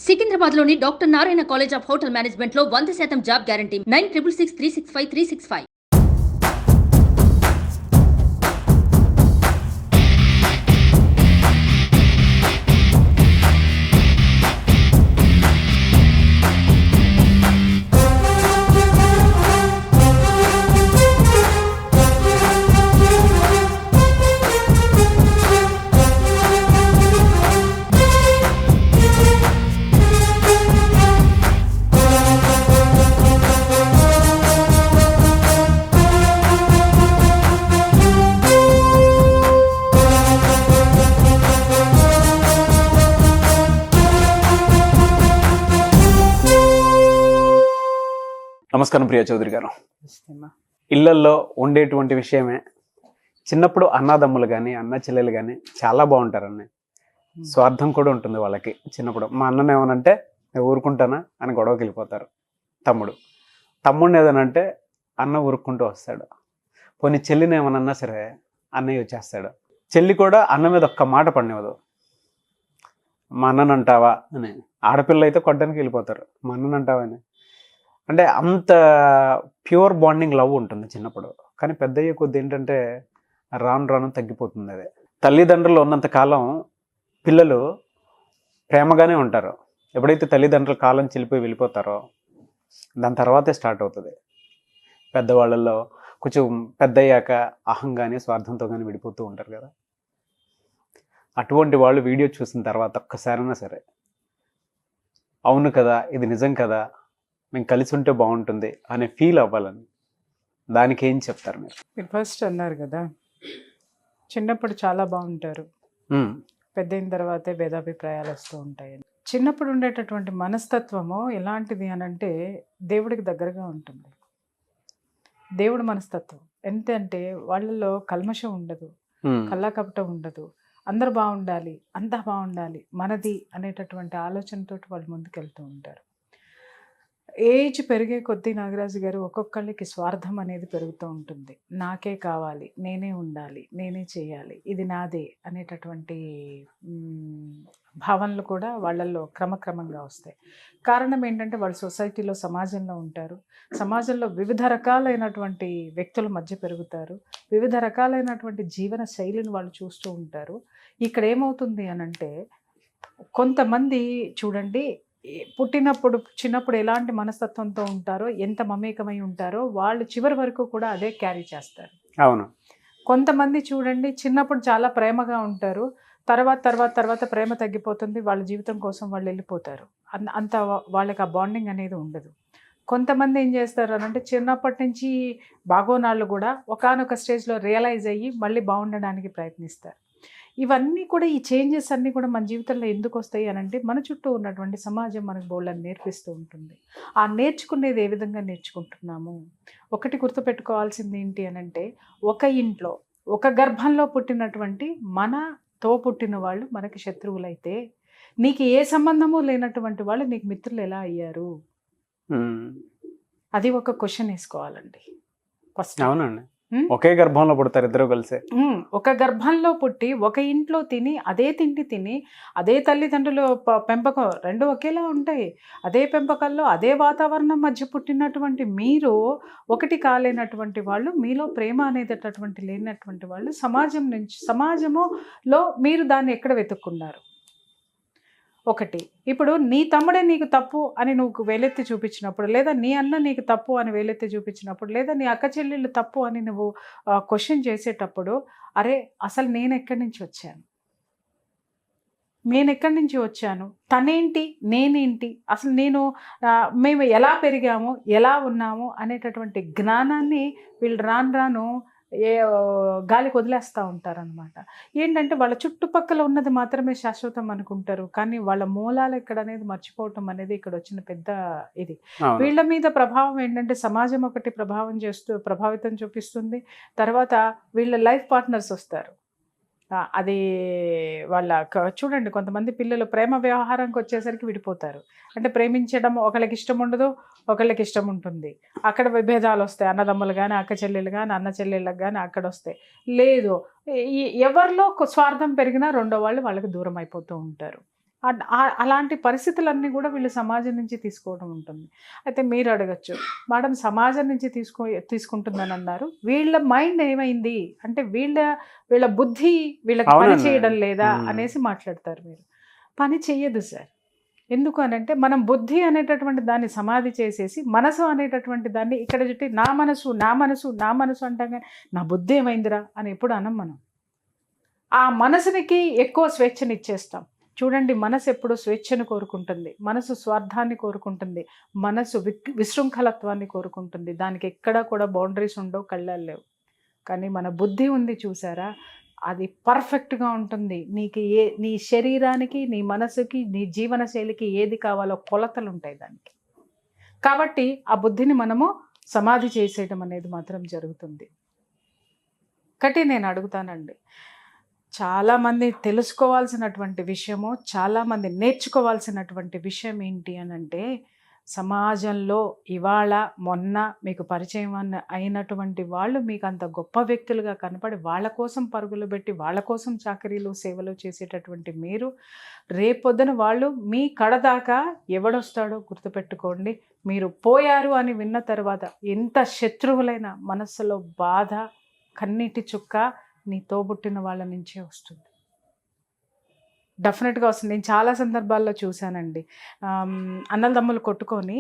సికింద్రాబాద్లోని doctor Narayana college of hotel మేనేజ్మెంట్లో 100% job guarantee 966365 నమస్కారం ప్రియా చౌదరి గారు. ఇళ్లల్లో ఉండేటువంటి విషయమే చిన్నప్పుడు అన్నదమ్ములు కానీ అన్న చెల్లెలు కానీ చాలా బాగుంటారని స్వార్థం కూడా ఉంటుంది వాళ్ళకి. చిన్నప్పుడు మా అన్నని ఏమనంటే నేను ఊరుకుంటానా అని గొడవకి వెళ్ళిపోతారు. తమ్ముడిని ఏదనంటే అన్న ఊరుకుంటూ వస్తాడు. పోనీ చెల్లిని ఏమనన్నా సరే అన్నయ్య వచ్చేస్తాడు. చెల్లి కూడా అన్న మీద ఒక్క మాట పడినవదు. మా అన్నని అంటావా అని. ఆడపిల్ల అయితే కొట్టడానికి వెళ్ళిపోతారు. మా అన్నని అంటావా అని. అంటే అంత ప్యూర్ బాండింగ్ లవ్ ఉంటుంది చిన్నప్పుడు. కానీ పెద్దయ్యే కొద్ది ఏంటంటే రాను రాను తగ్గిపోతుంది. అదే తల్లిదండ్రులు ఉన్నంత కాలం పిల్లలు ప్రేమగానే ఉంటారు. ఎప్పుడైతే తల్లిదండ్రుల కాలం చెల్లిపోయి వెళ్ళిపోతారో దాని తర్వాతే స్టార్ట్ అవుతుంది. పెద్దవాళ్ళల్లో కొంచెం పెద్దయ్యాక అహం కానీ స్వార్థంతో కానీ విడిపోతూ ఉంటారు కదా. అటువంటి వాళ్ళు వీడియో చూసిన తర్వాత ఒక్కసారైనా సరే అవును కదా, ఇది నిజం కదా, మేము కలిసి ఉంటే బాగుంటుంది అనే ఫీల్ అవ్వాలని దానికి ఏం చెప్తారు మీరు? మీరు ఫస్ట్ అన్నారు కదా చిన్నప్పుడు చాలా బాగుంటారు, పెద్ద అయిన తర్వాతే భేదాభిప్రాయాలు వస్తూ ఉంటాయని. చిన్నప్పుడు ఉండేటటువంటి మనస్తత్వము ఎలాంటిది అని అంటే దేవుడికి దగ్గరగా ఉంటుంది. దేవుడి మనస్తత్వం ఏంటంటే వాళ్ళలో కల్మషం ఉండదు, కల్లాకపటం ఉండదు, అందరు బాగుండాలి, అంతా బాగుండాలి, మనది అనేటటువంటి ఆలోచనతో వాళ్ళు ముందుకెళ్తూ ఉంటారు. ఏజ్ పెరిగే కొద్దీ నాగరాజు గారు ఒక్కొక్కళ్ళకి స్వార్థం అనేది పెరుగుతూ ఉంటుంది. నాకే కావాలి, నేనే ఉండాలి, నేనే చేయాలి, ఇది నాదే అనేటటువంటి భావనలు కూడా వాళ్ళల్లో క్రమక్రమంగా వస్తాయి. కారణం ఏంటంటే వాళ్ళు సొసైటీలో సమాజంలో ఉంటారు. సమాజంలో వివిధ రకాలైనటువంటి వ్యక్తుల మధ్య పెరుగుతారు. వివిధ రకాలైనటువంటి జీవన శైలిని వాళ్ళు చూస్తూ ఉంటారు. ఇక్కడ ఏమవుతుంది అనంటే కొంతమంది చూడండి చిన్నప్పుడు ఎలాంటి మనస్తత్వంతో ఉంటారో, ఎంత మమేకమై ఉంటారో వాళ్ళు చివరి వరకు కూడా అదే క్యారీ చేస్తారు. అవును. కొంతమంది చూడండి చిన్నప్పుడు చాలా ప్రేమగా ఉంటారు, తర్వాత ప్రేమ తగ్గిపోతుంది, వాళ్ళ జీవితం కోసం వాళ్ళు వెళ్ళిపోతారు. అంత వాళ్ళకి ఆ బాండింగ్ అనేది ఉండదు. కొంతమంది ఏం చేస్తారు అనంటే చిన్నప్పటి నుంచి బాగోనాళ్ళు కూడా ఒకానొక స్టేజ్లో రియలైజ్ అయ్యి మళ్ళీ బాగుండడానికి ప్రయత్నిస్తారు. ఇవన్నీ కూడా ఈ చేంజెస్ అన్నీ కూడా మన జీవితంలో ఎందుకు వస్తాయి అనంటే మన చుట్టూ ఉన్నటువంటి సమాజం మనకు బోళ్ళని నేర్పిస్తూ ఉంటుంది. ఆ నేర్చుకునేది ఏ విధంగా నేర్చుకుంటున్నాము. ఒకటి గుర్తుపెట్టుకోవాల్సింది ఏంటి అనంటే ఒక ఇంట్లో ఒక గర్భంలో పుట్టినటువంటి మనతో పుట్టిన వాళ్ళు మనకి శత్రువులైతే నీకు ఏ సంబంధము లేనటువంటి వాళ్ళు నీకు మిత్రులు ఎలా అయ్యారు? అది ఒక క్వశ్చన్ వేసుకోవాలండి ఫస్ట్. అవునండి. ఒకే గర్భంలో పుడతారు ఇద్దరు కలిసి. ఒక గర్భంలో పుట్టి ఒక ఇంట్లో తిని అదే తిండి తిని అదే తల్లిదండ్రుల పెంపకం రెండు ఒకేలా ఉంటాయి. అదే పెంపకంలో అదే వాతావరణం మధ్య పుట్టినటువంటి మీరు ఒకటి కాలేనటువంటి వాళ్ళు, మీలో ప్రేమ అనేటటువంటి లేనటువంటి వాళ్ళు సమాజములో మీరు దాన్ని ఎక్కడ వెతుక్కున్నారు? ఒకటి, ఇప్పుడు నీ తమ్ముడే నీకు తప్పు అని నువ్వు వేలెత్తి చూపించినప్పుడు, లేదా నీ అన్న నీకు తప్పు అని వేలెత్తి చూపించినప్పుడు, లేదా నీ అక్క చెల్లెళ్ళు తప్పు అని నువ్వు క్వశ్చన్ చేసేటప్పుడు, అరే అసలు నేను ఎక్కడి నుంచి వచ్చాను, తనేంటి నేనేంటి, అసలు మేము ఎలా పెరిగాము, ఎలా ఉన్నాము అనేటటువంటి జ్ఞానాన్ని వీళ్ళు రాను గాలికి వదిలేస్తూ ఉంటారనమాట. ఏంటంటే వాళ్ళ చుట్టుపక్కల ఉన్నది మాత్రమే శాశ్వతం అనుకుంటారు, కానీ వాళ్ళ మూలాలు ఎక్కడ అనేది మర్చిపోవటం అనేది ఇక్కడ వచ్చిన పెద్ద ఇది. వీళ్ళ మీద ప్రభావం ఏంటంటే సమాజం ఒకటి ప్రభావితం చూపిస్తుంది. తర్వాత వీళ్ళ లైఫ్ పార్ట్నర్స్ వస్తారు. అది వాళ్ళ చూడండి కొంతమంది పిల్లలు ప్రేమ వ్యవహారానికి వచ్చేసరికి విడిపోతారు. అంటే ప్రేమించడం ఒకళ్ళకి ఇష్టం ఉండదు, ఒకళ్ళకి ఇష్టం ఉంటుంది. అక్కడ విభేదాలు వస్తాయి. అన్నదమ్ములు కానీ అక్క చెల్లెలు కానీ అన్న చెల్లెళ్ళకి కానీ అక్కడ వస్తాయి. లేదు ఎవరిలో స్వార్థం పెరిగినా రెండో వాళ్ళు వాళ్ళకి దూరం అయిపోతూ ఉంటారు. అలాంటి పరిస్థితులన్నీ కూడా వీళ్ళు సమాజం నుంచి తీసుకోవడం ఉంటుంది. అయితే మీరు అడగచ్చు, మేడం సమాజం నుంచి తీసుకుంటుందని అన్నారు, వీళ్ళ మైండ్ ఏమైంది అంటే వీళ్ళ బుద్ధి వీళ్ళకి పని చేయడం లేదా అనేసి మాట్లాడతారు. మీరు పని చెయ్యదు సార్. ఎందుకు అనంటే మనం బుద్ధి అనేటటువంటి దాన్ని సమాధి చేసేసి మనసు అనేటటువంటి దాన్ని ఇక్కడ చుట్టి నా మనసు నా మనసు నా మనసు అంటాం, కానీ నా బుద్ధి ఏమైందిరా అని ఎప్పుడు అనం. మనం ఆ మనసునికి ఎక్కువ స్వేచ్ఛని ఇచ్చేస్తాం. చూడండి, మనసు ఎప్పుడు స్వేచ్ఛను కోరుకుంటుంది, మనసు స్వార్థాన్ని కోరుకుంటుంది, మనసు విశృంఖలత్వాన్ని కోరుకుంటుంది. దానికి ఎక్కడా కూడా బౌండరీస్ ఉండవు, కళ్ళాలు లేవు. కానీ మన బుద్ధి ఉంది చూసారా, అది పర్ఫెక్ట్గా ఉంటుంది. నీ శరీరానికి, నీ మనసుకి, నీ జీవన శైలికి ఏది కావాలో కొలతలు ఉంటాయి దానికి. కాబట్టి ఆ బుద్ధిని మనము సమాధి చేసేయడం అనేది మాత్రం జరుగుతుంది. కాబట్టి నేను అడుగుతానండి, చాలామంది తెలుసుకోవాల్సినటువంటి విషయము, చాలామంది నేర్చుకోవాల్సినటువంటి విషయం ఏంటి అని అంటే, సమాజంలో ఇవాళ మొన్న మీకు పరిచయం అయినటువంటి వాళ్ళు మీకు అంత గొప్ప వ్యక్తులుగా కనపడి వాళ్ళ కోసం పరుగులు పెట్టి వాళ్ళ కోసం చాకరీలు సేవలు చేసేటటువంటి మీరు, రేపొద్దున వాళ్ళు మీ కడదాకా ఎవడొస్తాడో గుర్తుపెట్టుకోండి. మీరు పోయారు అని విన్న తర్వాత ఎంత శత్రువులైన మనస్సులో బాధ, కన్నీటి చుక్క నీ తోబుట్టిన వాళ్ళ నుంచే వస్తుంది. డెఫినెట్గా వస్తుంది. నేను చాలా సందర్భాల్లో చూశానండి, అన్నదమ్ములు కొట్టుకొని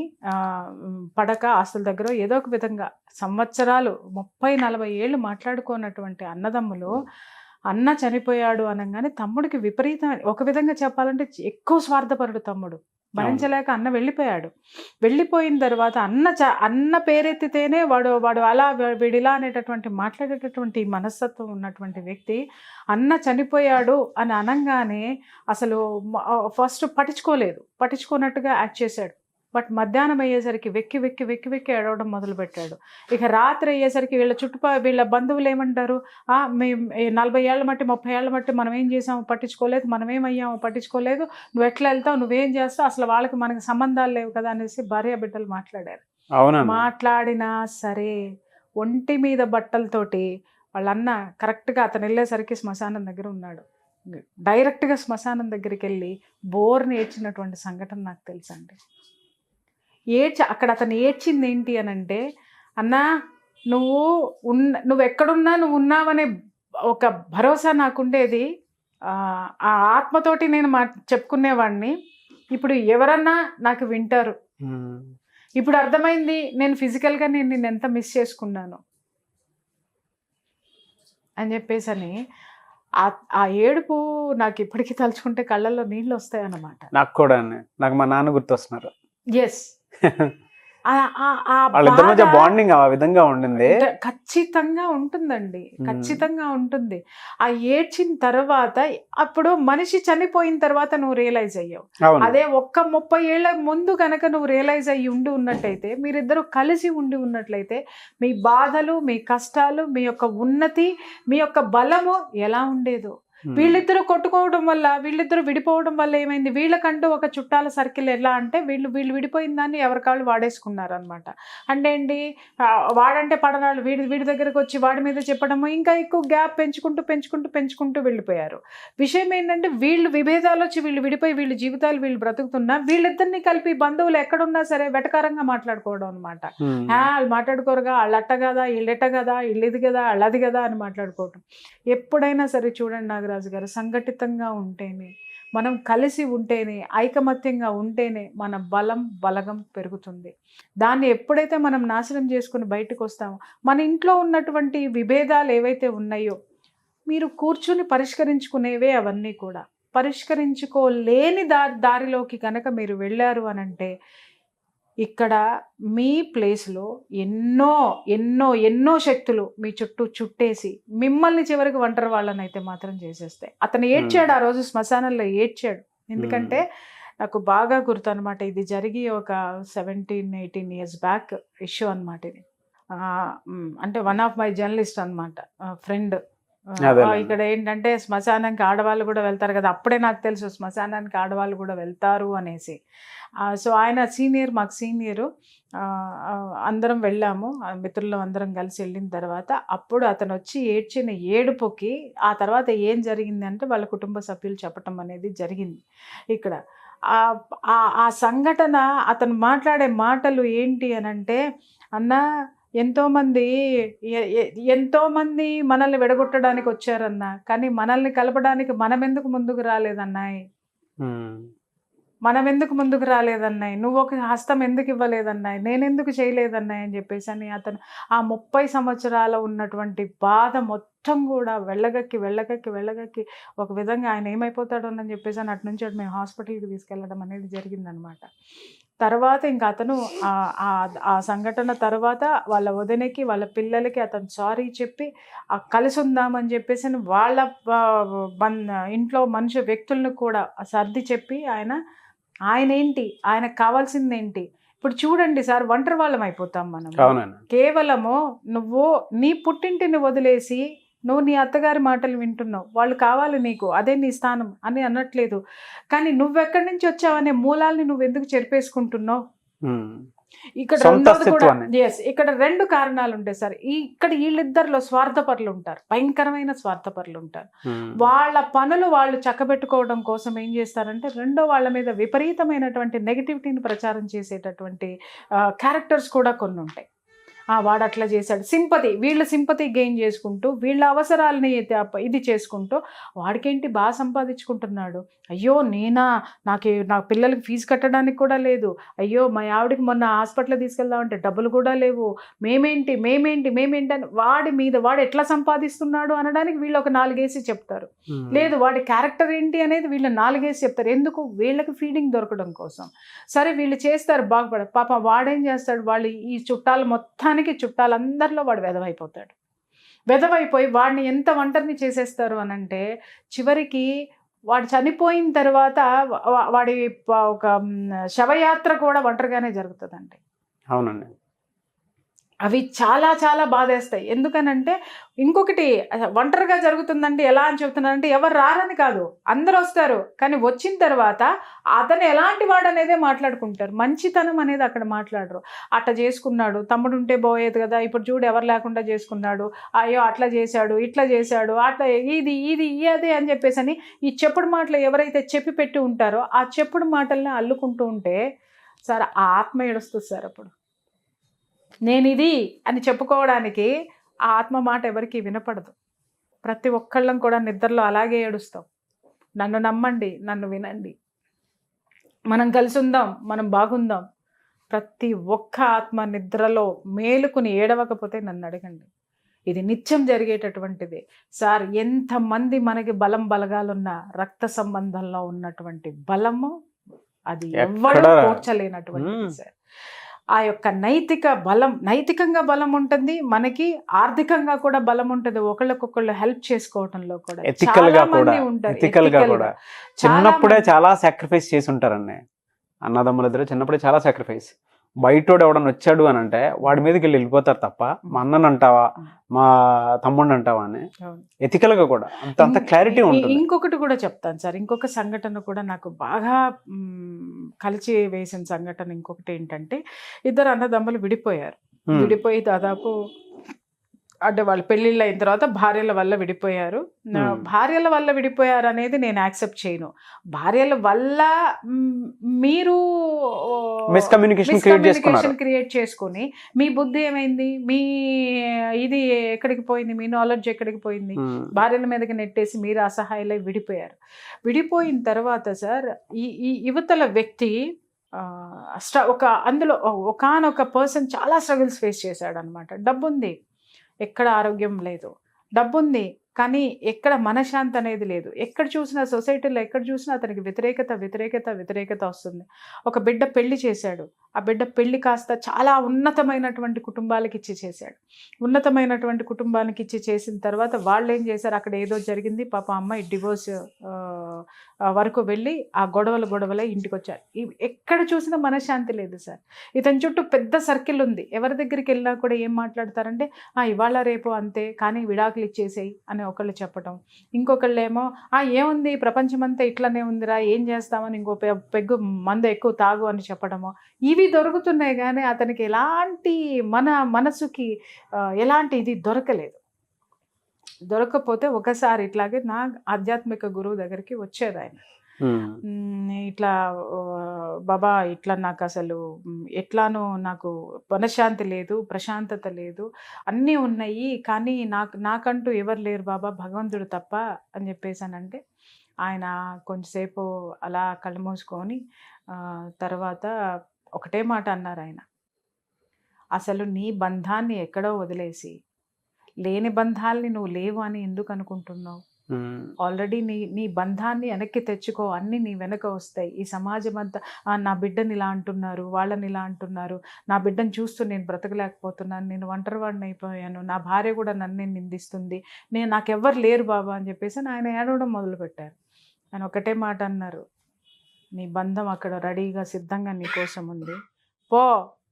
పడక ఆస్తుల దగ్గర ఏదో ఒక విధంగా సంవత్సరాలు 30-40 ఏళ్ళు మాట్లాడుకున్నటువంటి అన్నదమ్ములు, అన్న చనిపోయాడు అనగానే తమ్ముడికి విపరీతం, ఒక విధంగా చెప్పాలంటే ఎక్కువ స్వార్థపరుడు తమ్ముడు. భరించలేక అన్న వెళ్ళిపోయాడు. వెళ్ళిపోయిన తర్వాత అన్న పేరెత్తితేనే వాడు అలా వీడిలా అనేటటువంటి మాట్లాడేటటువంటి మనస్తత్వం ఉన్నటువంటి వ్యక్తి అన్న చనిపోయాడు అని అనగానే అసలు ఫస్ట్ పట్టించుకోనట్టుగా యాక్ట్ చేశాడు. బట్ మధ్యాహ్నం అయ్యేసరికి వెక్కి వెక్కి వెక్కి వెక్కి ఏడవడం మొదలుపెట్టాడు. ఇక రాత్రి అయ్యేసరికి వీళ్ళ బంధువులు ఏమంటారు, మేము 40 ఏళ్ళ మట్టి 30 ఏళ్ళ మట్టి మనం ఏం చేసామో పట్టించుకోలేదు, మనం ఏమయ్యామో పట్టించుకోలేదు, నువ్వు ఎట్లా వెళ్తావు, నువ్వేం చేస్తావు, అసలు వాళ్ళకి మనకి సంబంధాలు లేవు కదా అనేసి భార్య బిడ్డలు మాట్లాడారు. మాట్లాడినా సరే ఒంటి మీద బట్టలతోటి వాళ్ళన్న కరెక్ట్గా అతను వెళ్ళేసరికి శ్మశానం దగ్గర ఉన్నాడు. డైరెక్ట్గా శ్మశానం దగ్గరికి వెళ్ళి బోర్ని ఏడ్చినటువంటి సంఘటన నాకు తెలుసండి. అక్కడ అతను ఏడ్చింది ఏంటి అని అంటే, అన్నా నువ్వు ఎక్కడున్నా నువ్వు ఉన్నావనే ఒక భరోసా నాకుండేది, ఆ ఆత్మతోటి నేను చెప్పుకునేవాడిని. ఇప్పుడు ఎవరన్నా నాకు వింటారు. ఇప్పుడు అర్థమైంది నేను ఫిజికల్గా నేను ఎంత మిస్ చేసుకున్నాను అని చెప్పేసి ఆ ఏడుపు నాకు ఇప్పటికీ తలుచుకుంటే కళ్ళల్లో నీళ్ళు వస్తాయన్నమాట. నాకు కూడా, నాకు మా నాన్న గుర్తొస్తున్నారు. ఎస్, వాళ్ళిద్దరి మధ్య బాండింగ్ ఆ విధంగా ఉండింది. ఖచ్చితంగా ఉంటుందండి, ఖచ్చితంగా ఉంటుంది. ఆ ఏడ్చిన తర్వాత అప్పుడు మనిషి చనిపోయిన తర్వాత నువ్వు రియలైజ్ అయ్యావు. అదే 30 ఏళ్ల ముందు కనుక నువ్వు రియలైజ్ అయ్యి ఉన్నట్టయితే, మీరిద్దరూ కలిసి ఉన్నట్లయితే, మీ బాధలు, మీ కష్టాలు, మీ యొక్క ఉన్నతి, మీ యొక్క బలము ఎలా ఉండేదో. వీళ్ళిద్దరూ కొట్టుకోవడం వల్ల, వీళ్ళిద్దరూ విడిపోవడం వల్ల ఏమైంది, వీళ్ళకంటూ ఒక చుట్టాల సర్కిల్ ఎలా అంటే వీళ్ళు విడిపోయిన దాన్ని ఎవరికాళ్ళు వాడేసుకున్నారు అనమాట. అంటే ఏంటి, వాడంటే పడనాళ్ళు వీడి దగ్గరకు వచ్చి వాడి మీద చెప్పడము, ఇంకా ఎక్కువ గ్యాప్ పెంచుకుంటూ వెళ్ళిపోయారు. విషయం ఏంటంటే, వీళ్ళు విభేదాలు వచ్చి వీళ్ళు విడిపోయి వీళ్ళ జీవితాలు వీళ్ళు బ్రతుకుతున్నా, వీళ్ళిద్దరిని కలిపి బంధువులు ఎక్కడున్నా సరే వెటకారంగా మాట్లాడుకోవడం అనమాట. వాళ్ళు మాట్లాడుకోరుగా, వాళ్ళు అట్ట కదా, వీళ్ళు ఎట్ట కదా, వీళ్ళు ఇది కదా, వాళ్ళు అది కదా అని మాట్లాడుకోవటం. ఎప్పుడైనా సరే చూడండి నాగరాజు గారు, సంఘటితంగా ఉంటేనే, మనం కలిసి ఉంటేనే, ఐకమత్యంగా ఉంటేనే మన బలగం పెరుగుతుంది. దాన్ని ఎప్పుడైతే మనం నాశనం చేసుకుని బయటకు వస్తామో, మన ఇంట్లో ఉన్నటువంటి విభేదాలు ఏవైతే ఉన్నాయో, మీరు కూర్చుని పరిష్కరించుకునేవే అవన్నీ కూడా. పరిష్కరించుకోలేని దారిలోకి కనుక మీరు వెళ్ళారు అనంటే, ఇక్కడ మీ ప్లేస్లో ఎన్నో శక్తులు మీ చుట్టూ చుట్టేసి మిమ్మల్ని చివరికి ఒంటరి వాళ్ళని అయితే మాత్రం చేసేస్తాయి. అతను ఏడ్చాడు ఆ రోజు, శ్మశానంలో ఏడ్చాడు. ఎందుకంటే నాకు బాగా గుర్తు అనమాట, ఇది జరిగి ఒక 17-18 ఇయర్స్ బ్యాక్ ఇష్యూ అనమాట ఇది. అంటే వన్ ఆఫ్ మై జర్నలిస్ట్ అనమాట, ఫ్రెండ్, అదేలేండి. ఇక్కడ ఏంటంటే శ్మశానానికి ఆడవాళ్ళు కూడా వెళ్తారు కదా, అప్పుడే నాకు తెలుసు శ్మశానానికి ఆడవాళ్ళు కూడా వెళ్తారు అనేసి. సో ఆయన సీనియర్, మాకు సీనియరు. అందరం వెళ్ళాము, మిత్రులు అందరం కలిసి వెళ్ళిన తర్వాత అప్పుడు అతను వచ్చి ఏడ్చిన ఏడుపుకి ఆ తర్వాత ఏం జరిగింది అంటే వాళ్ళ కుటుంబ సభ్యులు చెప్పటం అనేది జరిగింది ఇక్కడ. ఆ సంఘటన, అతను మాట్లాడే మాటలు ఏంటి అనంటే, అన్న ఎంతోమంది మనల్ని విడగొట్టడానికి వచ్చారన్నా, కానీ మనల్ని కలపడానికి మనం ఎందుకు ముందుకు రాలేదన్నాయి, మనం ఎందుకు ముందుకు రాలేదన్నాయి, నువ్వు ఒక హస్తం ఎందుకు ఇవ్వలేదన్నాయి, నేనెందుకు చేయలేదన్నాయి అని చెప్పేసి అని అతను ఆ 30 సంవత్సరాల ఉన్నటువంటి బాధ మొత్తం కూడా వెళ్ళగక్కి ఒక విధంగా ఆయన ఏమైపోతాడోనని చెప్పేసి అని అటు నుంచి అటు మేము హాస్పిటల్కి తీసుకెళ్ళడం అనేది జరిగిందనమాట. తర్వాత ఇంకా అతను ఆ సంఘటన తర్వాత వాళ్ళ వదినకి వాళ్ళ పిల్లలకి అతను సారీ చెప్పి కలిసి ఉందామని చెప్పేసి వాళ్ళ ఇంట్లో వ్యక్తులను కూడా సర్ది చెప్పి ఆయన ఏంటి, ఆయనకు కావాల్సింది ఏంటి. ఇప్పుడు చూడండి సార్, ఒంటరి వాళ్ళం అయిపోతాం మనం. కేవలము నువ్వు నీ పుట్టింటిని వదిలేసి నువ్వు నీ అత్తగారి మాటలు వింటున్నావు, వాళ్ళు కావాలి నీకు, అదే నీ స్థానం అని అనట్లేదు. కానీ నువ్వెక్కడి నుంచి వచ్చావనే మూలాల్ని నువ్వు ఎందుకు చెరిపేసుకుంటున్నావు? ఇక్కడ రెండోది కూడా ఇక్కడ 2 కారణాలు ఉంటాయి సార్. ఇక్కడ వీళ్ళిద్దరిలో స్వార్థపరులు ఉంటారు, భయంకరమైన స్వార్థపరులు ఉంటారు. వాళ్ళ పనులు వాళ్ళు చక్కబెట్టుకోవడం కోసం ఏం చేస్తారంటే రెండో వాళ్ళ మీద విపరీతమైనటువంటి నెగిటివిటీని ప్రచారం చేసేటటువంటి క్యారెక్టర్స్ కూడా కొన్ని ఉంటాయి. వాడు అట్లా చేశాడు, వీళ్ళ సింపతి గెయిన్ చేసుకుంటూ వీళ్ళ అవసరాలని ఇది చేసుకుంటూ వాడికేంటి బాగా సంపాదించుకుంటున్నాడు. అయ్యో నా పిల్లలకి ఫీజు కట్టడానికి కూడా లేదు, అయ్యో మా ఆవిడకి మొన్న హాస్పిటల్ తీసుకెళ్దామంటే డబ్బులు కూడా లేవు, మేమేంటి అని వాడి మీద వాడు ఎట్లా సంపాదిస్తున్నాడు అనడానికి వీళ్ళు ఒక 4 వేసి చెప్తారు. లేదు, వాడి క్యారెక్టర్ ఏంటి అనేది వీళ్ళు 4 వేసి చెప్తారు. ఎందుకు? వీళ్ళకి ఫీడింగ్ దొరకడం కోసం. సరే వీళ్ళు చేస్తారు, బాగుపడ. పాప వాడేం చేస్తాడు, వాళ్ళు ఈ చుట్టాలందరిలో వాడు వెధవైపోయి వాడిని ఎంత ఒంటరిని చేసేస్తారు అనంటే చివరికి వాడు చనిపోయిన తర్వాత వాడి ఒక శవయాత్ర కూడా ఒంటరిగానే జరుగుతుందండి. అవునండి. అవి చాలా చాలా బాధేస్తాయి. ఎందుకనంటే ఇంకొకటి ఒంటరిగా జరుగుతుందండి. ఎలా అని చెప్తున్నానంటే ఎవరు రారని కాదు, అందరూ వస్తారు, కానీ వచ్చిన తర్వాత అతను ఎలాంటి వాడు అనేదే మాట్లాడుకుంటారు, మంచితనం అనేది అక్కడ మాట్లాడరు. అట్లా చేసుకున్నాడు, తమ్ముడు ఉంటే పోయేది కదా, ఇప్పుడు చూడు ఎవరు లేకుండా చేసుకున్నాడు, అయ్యో అట్లా చేశాడు, ఇట్లా చేశాడు, అట్లా ఇది అదే అని చెప్పేసి అని ఈ చెప్పుడు మాటలు ఎవరైతే చెప్పి పెట్టి ఉంటారో ఆ చెప్పుడు మాటల్ని అల్లుకుంటూ ఉంటే సార్ ఆ ఆత్మ ఏడుస్తుంది సార్. అప్పుడు నేనిది అని చెప్పుకోవడానికి ఆ ఆత్మ మాట ఎవరికి వినపడదు. ప్రతి ఒక్కళ్ళం కూడా నిద్రలో అలాగే ఏడుస్తాం. నన్ను నమ్మండి, నన్ను వినండి, మనం కలిసి ఉందాం, మనం బాగుందాం. ప్రతి ఒక్క ఆత్మ నిద్రలో మేలుకుని ఏడవకపోతే నన్ను అడగండి. ఇది నిత్యం జరిగేటటువంటిది సార్. ఎంతమంది మనకి బలగాలున్న రక్త సంబంధంలో ఉన్నటువంటి బలము అది ఎవ్వడూ పోడ్చలేనటువంటిది సార్. ఆ యొక్క నైతికంగా బలం ఉంటుంది, మనకి ఆర్థికంగా కూడా బలం ఉంటుంది. ఒకళ్ళకొకళ్ళు హెల్ప్ చేసుకోవటంలో కూడా చాలా మంది ఉంటారు. చిన్నప్పుడే చాలా సాక్రిఫైస్ చేసి ఉంటారండి అన్నదమ్ములిద్దరు. చిన్నప్పుడే చాలా సాక్రిఫైస్. బయటోడు ఎవడన్నా వచ్చాడు అని అంటే వాడి మీదకి వెళ్ళిపోతారు తప్ప మా అన్నని అంటావా, మా తమ్ముడిని అంటావా అని ఎథికల్ గా కూడా అంత క్లారిటీ ఉంటుంది. ఇంకొకటి కూడా చెప్తాను సార్, ఇంకొక సంఘటన కూడా నాకు బాగా కలిసి వేసిన సంఘటన ఇంకొకటి ఏంటంటే, 2 అన్నదమ్ములు విడిపోయి దాదాపు అంటే వాళ్ళు పెళ్ళిళ్ళు అయిన తర్వాత భార్యల వల్ల విడిపోయారు. భార్యల వల్ల విడిపోయారు అనేది నేను యాక్సెప్ట్ చేయను. భార్యల వల్ల మీరు మిస్కమ్యూనికేషన్ క్రియేట్ చేసుకుని మీ బుద్ధి ఏమైంది, మీ ఇది ఎక్కడికి పోయింది, మీ నాలెడ్జ్ ఎక్కడికి పోయింది, భార్యల మీదకి నెట్టేసి మీరు అసహాయులై విడిపోయారు. విడిపోయిన తర్వాత సార్ ఈ యువతల వ్యక్తి అందులో ఒకానొక పర్సన్ చాలా స్ట్రగుల్స్ ఫేస్ చేశాడు అనమాట. డబ్బుంది, ఎక్కడ ఆరోగ్యం లేదు, డబ్బుంది కానీ ఎక్కడ మనశ్శాంతి అనేది లేదు. ఎక్కడ చూసినా సొసైటీలో ఎక్కడ చూసినా అతనికి వ్యతిరేకత వస్తుంది. ఒక బిడ్డ పెళ్లి చేశాడు, ఆ బిడ్డ పెళ్లి కాస్త చాలా ఉన్నతమైనటువంటి కుటుంబాలకి ఇచ్చి చేశాడు. ఉన్నతమైనటువంటి కుటుంబానికి ఇచ్చి చేసిన తర్వాత వాళ్ళు ఏం చేశారు, అక్కడ ఏదో జరిగింది, పాప అమ్మాయి డివోర్స్ వరకు వెళ్ళి ఆ గొడవలే ఇంటికి వచ్చారు. ఎక్కడ చూసినా మనశ్శాంతి లేదు సార్. ఇతని చుట్టూ పెద్ద సర్కిల్ ఉంది. ఎవరి దగ్గరికి వెళ్ళినా కూడా ఏం మాట్లాడతారంటే ఇవాళ రేపు అంతే, కానీ విడాకులు ఇచ్చేసేయి అని ఒకళ్ళు చెప్పటం, ఇంకొకళ్ళేమో ఏముంది ప్రపంచమంతా ఇట్లనే ఉందిరా, ఏం చేస్తామని ఇంకో పెగ్గు మందు ఎక్కువ తాగు అని చెప్పడము. ఇవి దొరుకుతున్నాయి కానీ అతనికి ఎలాంటి మనసుకి ఎలాంటి ఇది దొరకకపోతే ఒకసారి ఇట్లాగే నా ఆధ్యాత్మిక గురువు దగ్గరికి వచ్చారు ఆయన. ఇట్లా బాబా ఇట్లా నాకు అసలు ఎట్లానో నాకు మనశ్శాంతి లేదు, ప్రశాంతత లేదు, అన్నీ ఉన్నాయి, కానీ నాకంటూ ఎవరు లేరు బాబా, భగవంతుడు తప్ప అని చెప్పేసానంటే ఆయన కొంచెంసేపు అలా కళ్ళు మూసుకొని తర్వాత ఒకటే మాట అన్నారు ఆయన, అసలు నీ బంధాన్ని ఎక్కడో వదిలేసి లేని బంధాల్ని నువ్వు లేవు అని ఎందుకు అనుకుంటున్నావు? ఆల్రెడీ నీ బంధాన్ని వెనక్కి తెచ్చుకో, అన్నీ నీ వెనక వస్తాయి. ఈ సమాజం అంతా నా బిడ్డని ఇలా అంటున్నారు, వాళ్ళని ఇలా అంటున్నారు, నా బిడ్డను చూస్తూ నేను బ్రతకలేకపోతున్నాను, నేను ఒంటరివాడిని అయిపోయాను, నా భార్య కూడా నన్నే నిందిస్తుంది, నాకెవ్వరు లేరు బాబా అని చెప్పేసి ఆయన ఏడవడం మొదలుపెట్టారు. ఆయన ఒకటే మాట అన్నారు, నీ బంధం అక్కడ రెడీగా సిద్ధంగా నీ కోసం ఉంది, పో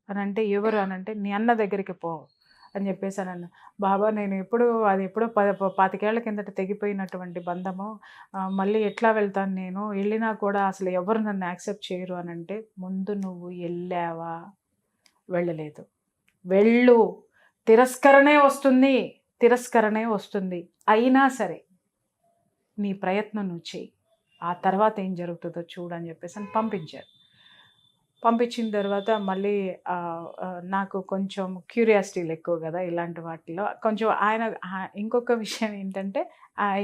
అని అంటే, ఎవరు అని అంటే నీ అన్న దగ్గరికి పో అని చెప్పేసాను. బాబా నేను ఎప్పుడో 25 ఏళ్ల కిందట తెగిపోయినటువంటి బంధము, మళ్ళీ ఎట్లా వెళ్తాను, నేను వెళ్ళినా కూడా అసలు ఎవరు నన్ను యాక్సెప్ట్ చేయరు అని అంటే, ముందు నువ్వు వెళ్ళావా? వెళ్ళలేదు. వెళ్ళు, తిరస్కరణే వస్తుంది, అయినా సరే నీ ప్రయత్నం నువ్వు చెయ్యి, ఆ తర్వాత ఏం జరుగుతుందో చూడని చెప్పేసి అని పంపించారు. పంపించిన తర్వాత మళ్ళీ నాకు కొంచెం క్యూరియాసిటీలు ఎక్కువ కదా ఇలాంటి వాటిలో. కొంచెం ఆయన ఇంకొక విషయం ఏంటంటే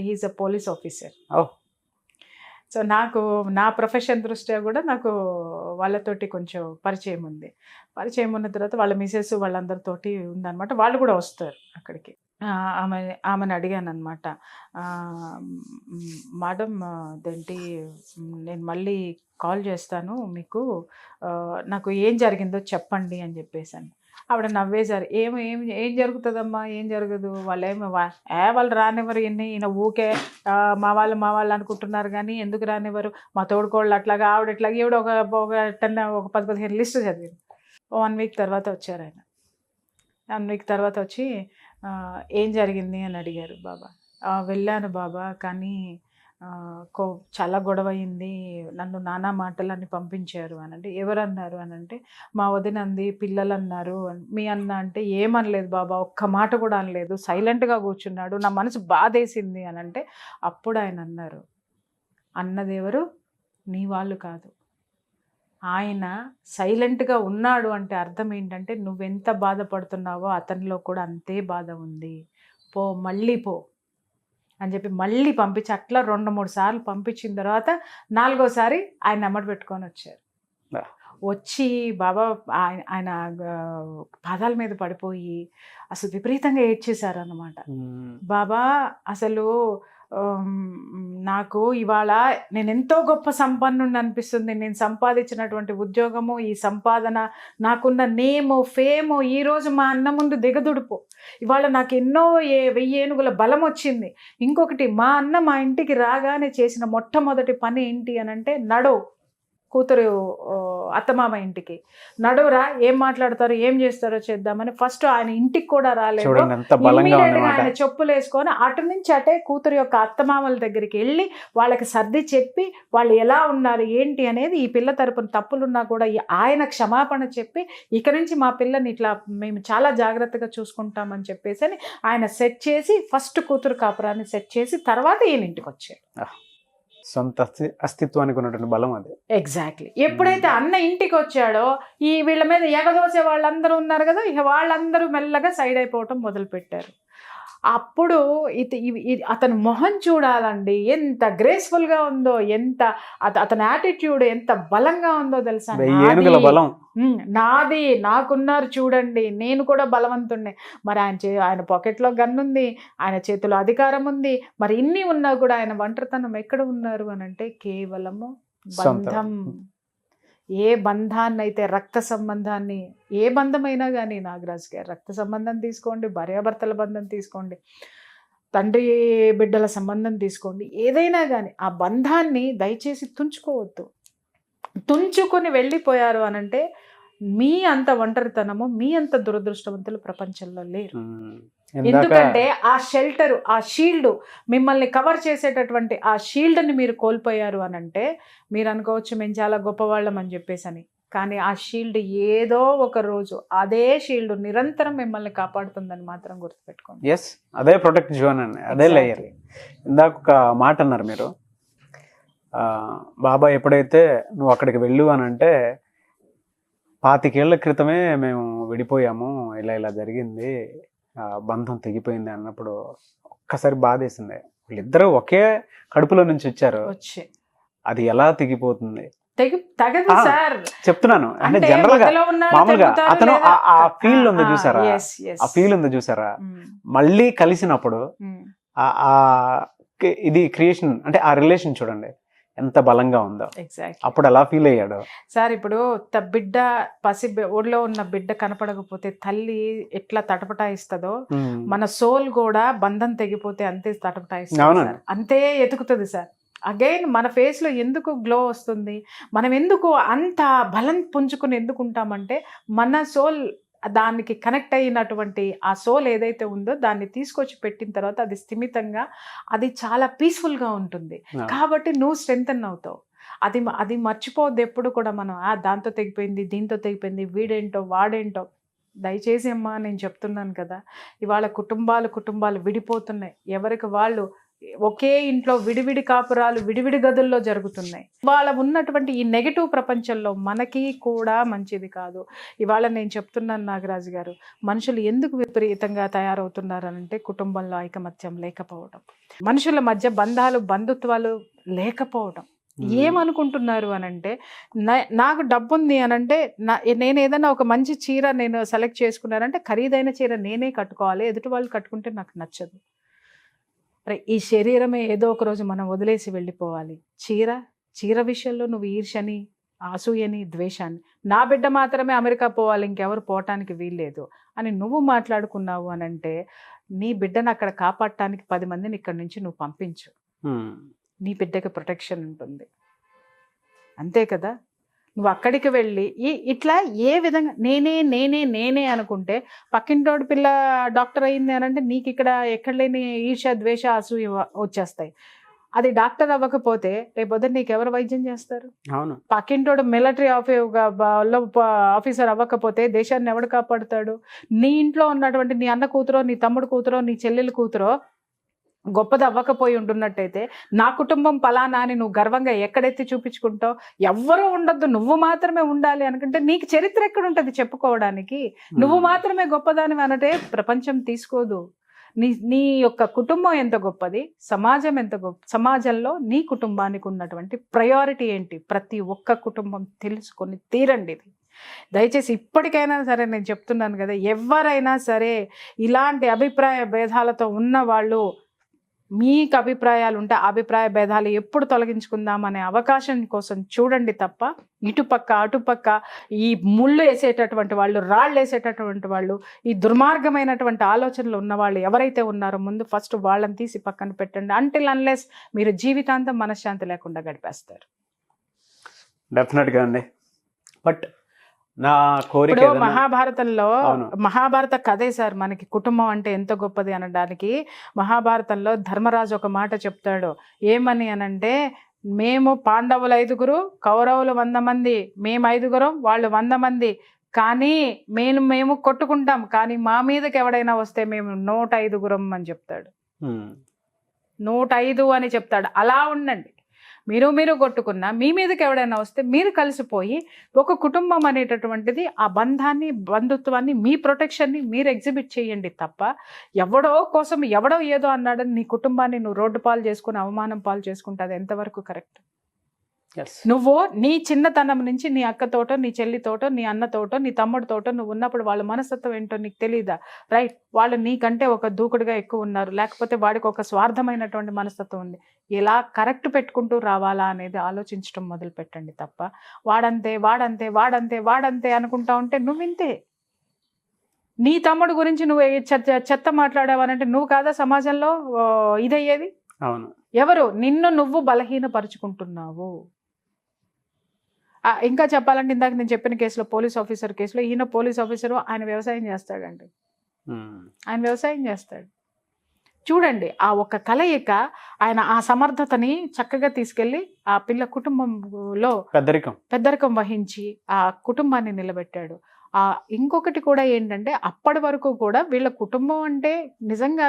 he is a police officer. So నాకు నా ప్రొఫెషన్ దృష్ట్యా కూడా నాకు వాళ్ళతోటి కొంచెం పరిచయం ఉన్న తర్వాత వాళ్ళ మిసెస్ వాళ్ళందరితోటి ఉందన్నమాట. వాళ్ళు కూడా వస్తారు అక్కడికి. ఆమెను అడిగాను అనమాట, మేడం అదేంటి నేను మళ్ళీ కాల్ చేస్తాను మీకు, నాకు ఏం జరిగిందో చెప్పండి అని చెప్పేసాను. ఆవిడ నవ్వేశారు, ఏం జరుగుతుందమ్మా, ఏం జరగదు, వాళ్ళు రానివ్వరు, ఈయన ఊకే మా వాళ్ళు అనుకుంటున్నారు కానీ ఎందుకు రానివ్వరు, మా తోడుకోళ్ళు అట్లాగా, ఆవిడ ఇట్లాగా, ఈవిడ ఒక 10-15 లిస్టు చదివింది. 1 వీక్ తర్వాత వచ్చారు ఆయన. 1 వీక్ తర్వాత వచ్చి ఏం జరిగింది అని అడిగారు. బాబా వెళ్ళాను బాబా, కానీ చాలా గొడవ అయింది, నన్ను నానా మాటలని పంపించారు అని అంటే, ఎవరన్నారు అని అంటే, మా వదిన అంది, పిల్లలు అన్నారు. మీ అన్న అంటే, ఏమనలేదు బాబా, ఒక్క మాట కూడా అనలేదు, సైలెంట్గా కూర్చున్నాడు, నా మనసు బాధేసింది అని అంటే, అప్పుడు ఆయన అన్నారు, అన్నదెవరు, నీ వాళ్ళు కాదు, ఆయన సైలెంట్గా ఉన్నాడు అంటే అర్థం ఏంటంటే నువ్వెంత బాధపడుతున్నావో అతనిలో కూడా అంతే బాధ ఉంది, మళ్ళీ పో అని చెప్పి మళ్ళీ పంపించి అట్లా 2-3 సార్లు పంపించిన తర్వాత 4వసారి ఆయన నెమ్మడి పెట్టుకొని వచ్చారు. వచ్చి బాబా ఆయన పాదాల మీద పడిపోయి అసలు విపరీతంగా ఏడ్చేశారు అన్నమాట. బాబా అసలు నాకు ఇవాళ నేను ఎంతో గొప్ప సంపన్నుని అనిపిస్తుంది, నేను సంపాదించినటువంటి ఉద్యోగము, ఈ సంపాదన, నాకున్న నేము, ఫేము ఈరోజు మా అన్న ముందు దిగదుడుపు, ఇవాళ నాకు ఎన్నో 1000 ఏనుగుల బలం వచ్చింది. ఇంకొకటి, మా అన్న మా ఇంటికి రాగానే చేసిన మొట్టమొదటి పని ఏంటి అని అంటే, కూతురు అత్తమామ ఇంటికి నడువురా, ఏం మాట్లాడతారో ఏం చేస్తారో చేద్దామని ఫస్ట్ ఆయన ఇంటికి కూడా రాలేదు. ఆయన చెప్పులు వేసుకొని అటు నుంచి అటే కూతురు యొక్క అత్తమామల దగ్గరికి వెళ్ళి వాళ్ళకి సర్ది చెప్పి వాళ్ళు ఎలా ఉన్నారు ఏంటి అనేది, ఈ పిల్ల తరపున తప్పులున్నా కూడా ఆయన క్షమాపణ చెప్పి, ఇక నుంచి మా పిల్లని ఇట్లా మేము చాలా జాగ్రత్తగా చూసుకుంటామని చెప్పేసి అని ఆయన సెట్ చేసి, ఫస్ట్ కూతురు కాపురాన్ని సెట్ చేసి తర్వాత ఈయన ఇంటికి వచ్చాడు. సొంత అస్తిత్వానికి ఉన్నటువంటి బలం అది. ఎగ్జాక్ట్లీ. ఎప్పుడైతే అన్న ఇంటికి వచ్చాడో ఈ వీళ్ళ మీద ఎగదోసే వాళ్ళందరూ ఉన్నారు కదా, ఇక వాళ్ళందరూ మెల్లగా సైడ్ అయిపోవటం మొదలుపెట్టారు. అప్పుడు అతని మొహం చూడాలండి, ఎంత గ్రేస్ఫుల్గా ఉందో, ఎంత అతని యాటిట్యూడ్ ఎంత బలంగా ఉందో తెలుసా. నాది, నాకున్నారు చూడండి, నేను కూడా బలవంతుణ్ణి. మరి ఆయన పాకెట్లో గన్ ఉంది, ఆయన చేతిలో అధికారం ఉంది, మరి ఇన్ని ఉన్నా కూడా ఆయన ఒంటరితనం ఎక్కడ ఉన్నారు అని అంటే కేవలము బంధం. ఏ బంధాన్ని అయితే, రక్త సంబంధాన్ని, ఏ బంధమైనా కానీ నాగరాజ్ గారు, రక్త సంబంధం తీసుకోండి, భార్యాభర్తల బంధం తీసుకోండి, తండ్రి బిడ్డల సంబంధం తీసుకోండి, ఏదైనా కానీ ఆ బంధాన్ని దయచేసి తుంచుకోవద్దు. తుంచుకొని వెళ్ళిపోయారు అనంటే మీ అంత ఒంటరితనము, మీ అంత దురదృష్టవంతులు ప్రపంచంలో లేరు. ఎందుకంటే ఆ షెల్టర్, ఆ షీల్డ్, మిమ్మల్ని కవర్ చేసేటటువంటి ఆ షీల్డ్ని మీరు కోల్పోయారు అనంటే మీరు అనుకోవచ్చు మేము చాలా గొప్పవాళ్ళం అని చెప్పేసి. కానీ ఆ షీల్డ్ ఏదో ఒక రోజు అదే షీల్డ్ నిరంతరం మిమ్మల్ని కాపాడుతుందని మాత్రం గుర్తుపెట్టుకోండి. ఎస్, అదే ప్రొటెక్ట్ జోన్ అండి, అదే లేయర్. ఇందాక ఒక మాట అన్నారు మీరు, బాబా ఎప్పుడైతే నువ్వు అక్కడికి వెళ్ళు అని అంటే 25 ఏళ్ల క్రితమే మేము విడిపోయాము, ఇలా ఇలా జరిగింది, బంధం తెగిపోయింది అన్నప్పుడు ఒక్కసారి బాధేసింది. వీళ్ళిద్దరూ ఒకే కడుపులో నుంచి వచ్చారు, అది ఎలా తెగిపోతుంది? చెప్తున్నాను అంటే జనరల్ గా మామూలుగా అతను ఆ ఫీల్ ఉంది చూసారా, ఆ ఫీల్ ఉంది చూసారా, మళ్ళీ కలిసినప్పుడు ఇది క్రియేషన్ అంటే ఆ రిలేషన్ చూడండి ఎంత బలంగా ఉందో. అప్పుడు అలా ఫీల్ అయ్యాడు సార్. ఇప్పుడు బిడ్డ ఊళ్ళో ఉన్న బిడ్డ కనపడకపోతే తల్లి ఎట్లా తటపటాయిస్తుందో, మన సోల్ కూడా బంధం తెగిపోతే అంతే తటపటాయిస్తుంది, అంతే ఎతుకుతుంది సార్. అగైన్ మన ఫేస్లో ఎందుకు గ్లో వస్తుంది, మనం ఎందుకు అంత బలం పుంజుకుని ఎందుకు ఉంటామంటే మన సోల్ దానికి కనెక్ట్ అయినటువంటి ఆ సోల్ ఏదైతే ఉందో దాన్ని తీసుకొచ్చి పెట్టిన తర్వాత అది స్థిమితంగా, అది చాలా పీస్ఫుల్గా ఉంటుంది. కాబట్టి నువ్వు స్ట్రెంగ్తన్ అవుతావు. అది మర్చిపోవద్దు ఎప్పుడు కూడా. మనం దాంతో తెగిపోయింది, దీంతో తెగిపోయింది, వీడేంటో వాడేంటో. దయచేసి అమ్మా నేను చెప్తున్నాను కదా, ఇవాళ కుటుంబాలు విడిపోతున్నాయి. ఎవరికి వాళ్ళు ఒకే ఇంట్లో విడివిడి కాపురాలు, విడివిడి గదుల్లో జరుగుతున్నాయి. ఇవాళ ఉన్నటువంటి ఈ నెగిటివ్ ప్రపంచంలో మనకి కూడా మంచిది కాదు. ఇవాళ నేను చెప్తున్నాను నాగరాజు గారు, మనుషులు ఎందుకు విపరీతంగా తయారవుతున్నారనంటే కుటుంబంలో ఐకమత్యం లేకపోవడం, మనుషుల మధ్య బంధుత్వాలు లేకపోవడం. ఏమనుకుంటున్నారు అనంటే నాకు డబ్బు ఉంది అనంటే నేను ఏదైనా ఒక మంచి చీర నేను సెలెక్ట్ చేసుకున్నానంటే ఖరీదైన చీర నేనే కట్టుకోవాలి, ఎదుటి వాళ్ళు కట్టుకుంటే నాకు నచ్చదు. ఈ శరీరమే ఏదో ఒక రోజు మనం వదిలేసి వెళ్ళిపోవాలి. చీర విషయంలో నువ్వు ఈర్ష్యని, అసూయని, ద్వేషాన్ని, నా బిడ్డ మాత్రమే అమెరికా పోవాలి, ఇంకెవరు పోవటానికి వీల్లేదు అని నువ్వు మాట్లాడుకున్నావు అనంటే నీ బిడ్డను అక్కడ కాపాడటానికి 10 మందిని ఇక్కడి నుంచి నువ్వు పంపించు. నీ బిడ్డకి ప్రొటెక్షన్ ఉంటుంది, అంతే కదా. నువ్వు అక్కడికి వెళ్ళి ఇట్లా ఏ విధంగా నేనే అనుకుంటే పక్కింటోడి పిల్ల డాక్టర్ అయింది అని అంటే నీకు ఇక్కడ ఎక్కడ లేని ఈర్ష్య, ద్వేష, అసూయ వచ్చేస్తాయి. అది డాక్టర్ అవ్వకపోతే రేపొద్దు నీకు ఎవరు వైద్యం చేస్తారు? అవును. పక్కింటోడు మిలిటరీ ఆఫీసర్ అవ్వకపోతే దేశాన్ని ఎవడు కాపాడుతాడు? నీ ఇంట్లో ఉన్నటువంటి నీ అన్న కూతురో, నీ తమ్ముడు కూతురో, నీ చెల్లెలు కూతురో గొప్పది అవ్వకపోయి ఉంటున్నట్టయితే నా కుటుంబం పలానా అని నువ్వు గర్వంగా ఎక్కడెత్తి చూపించుకుంటావు? ఎవ్వరూ ఉండొద్దు, నువ్వు మాత్రమే ఉండాలి అనుకుంటే నీకు చరిత్ర ఎక్కడ ఉంటుంది చెప్పుకోవడానికి? నువ్వు మాత్రమే గొప్పదాని అనంటే ప్రపంచం తీసుకోదు. నీ యొక్క కుటుంబం ఎంత గొప్పది, సమాజం ఎంత గొప్ప, సమాజంలో నీ కుటుంబానికి ఉన్నటువంటి ప్రయారిటీ ఏంటి, ప్రతి ఒక్క కుటుంబం తెలుసుకొని తీరండి. ఇది దయచేసి ఇప్పటికైనా సరే నేను చెప్తున్నాను కదా, ఎవరైనా సరే ఇలాంటి అభిప్రాయ భేదాలతో ఉన్న వాళ్ళు, మీకు అభిప్రాయాలు ఉంటే అభిప్రాయ భేదాలు ఎప్పుడు తొలగించుకుందాం అనే అవకాశం కోసం చూడండి తప్ప ఇటుపక్క అటుపక్క ఈ ముళ్ళు వేసేటటువంటి వాళ్ళు, రాళ్ళు వేసేటటువంటి వాళ్ళు, ఈ దుర్మార్గమైనటువంటి ఆలోచనలు ఉన్న వాళ్ళు ఎవరైతే ఉన్నారో ముందు ఫస్ట్ వాళ్ళని తీసి పక్కన పెట్టండి. అంటిల్ అన్లెస్ మీరు జీవితాంతం మనశ్శాంతి లేకుండా గడిపేస్తారు. డెఫినెట్గా అండి. బట్ నా కోరిక మహాభారతంలో, మహాభారత కథే సార్ మనకి కుటుంబం అంటే ఎంత గొప్పది అనడానికి. మహాభారతంలో ధర్మరాజు ఒక మాట చెప్తాడు, ఏమని అనంటే మేము పాండవులు 5, కౌరవులు 100 మంది, మేము 5, వాళ్ళు 100 మంది, కానీ మేము కొట్టుకుంటాం, కానీ మా మీదకి ఎవడైనా వస్తే మేము 105 అని చెప్తాడు. 105 అని చెప్తాడు. అలా ఉండండి, మీరు కొట్టుకున్నా మీ మీదకి ఎవడైనా వస్తే మీరు కలిసిపోయి ఒక కుటుంబం అనేటటువంటిది, ఆ బంధాన్ని, బంధుత్వాన్ని, మీ ప్రొటెక్షన్ని మీరు ఎగ్జిబిట్ చేయండి తప్ప ఎవడో కోసం ఎవడో ఏదో అన్నాడని నీ కుటుంబాన్ని నువ్వు రోడ్డు పాలు చేసుకుని అవమానం పాలు చేసుకుంటే అది ఎంతవరకు కరెక్ట్? Yes. నువ్వు నీ చిన్నతనం నుంచి నీ అక్కతోటో నీ చెల్లితోటో నీ అన్నతోటో నీ తమ్ముడితోటో నువ్వు ఉన్నప్పుడు వాళ్ళ మనస్తత్వం ఏంటో నీకు తెలియదా? రైట్, వాళ్ళు నీకంటే ఒక దూకుడుగా ఎక్కువ ఉన్నారు, లేకపోతే వాడికి ఒక స్వార్థమైనటువంటి మనస్తత్వం ఉంది. ఎలా కరెక్ట్ పెట్టుకుంటూ రావాలా అనేది ఆలోచించడం మొదలు పెట్టండి తప్ప వాడంతే వాడంతే వాడంతే వాడంతే అనుకుంటా ఉంటే నువ్వింతే. నీ తమ్ముడు గురించి నువ్వు చెత్త మాట్లాడావనంటే నువ్వు కాదా సమాజంలో ఇదయ్యేది? అవును. ఎవరు? నిన్ను నువ్వు బలహీనపరుచుకుంటున్నావు. ఇంకా చెప్పాలంటే ఇందాక నేను చెప్పిన కేసులో, పోలీస్ ఆఫీసర్ కేసులో, ఈయన పోలీస్ ఆఫీసరు, ఆయన వ్యవసాయం చేస్తాడండి. ఆయన వ్యవసాయం చేస్తాడు. చూడండి, ఆ ఒక్క కలయిక ఆయన ఆ సమర్థతని చక్కగా తీసుకెళ్ళి ఆ పిల్ల కుటుంబంలో పెద్దరికం వహించి ఆ కుటుంబాన్ని నిలబెట్టాడు. ఇంకొకటి కూడా ఏంటంటే, అప్పటి వరకు కూడా వీళ్ళ కుటుంబం అంటే నిజంగా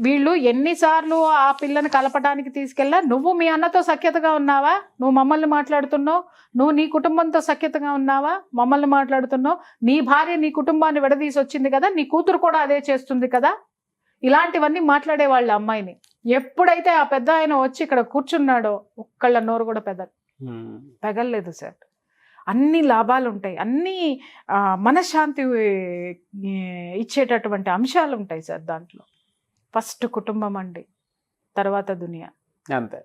వీళ్ళు ఎన్నిసార్లు ఆ పిల్లని కలపడానికి తీసుకెళ్ళా, నువ్వు మీ అన్నతో సఖ్యతగా ఉన్నావా, నువ్వు మమ్మల్ని మాట్లాడుతున్నావు, నువ్వు నీ కుటుంబంతో సఖ్యతగా ఉన్నావా, మమ్మల్ని మాట్లాడుతున్నావు, నీ భార్య నీ కుటుంబాన్ని విడదీసి వచ్చింది కదా, నీ కూతురు కూడా అదే చేస్తుంది కదా, ఇలాంటివన్నీ మాట్లాడేవాళ్ళు అమ్మాయిని. ఎప్పుడైతే ఆ పెద్ద ఆయన వచ్చి ఇక్కడ కూర్చున్నాడో ఒక్కళ్ళ నోరు కూడా పెగల్లేదు సార్. అన్ని లాభాలు ఉంటాయి, అన్ని మనశ్శాంతి ఇచ్చేటటువంటి అంశాలు ఉంటాయి సార్ దాంట్లో. ఫస్ట్ కుటుంబం అండి, తర్వాత దునియా. అంతే.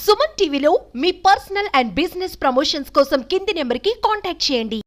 సుమన్ టీవీలో మీ పర్సనల్ అండ్ బిజినెస్ ప్రమోషన్స్ కోసం కింది నెంబర్కి కాంటాక్ట్ చేయండి.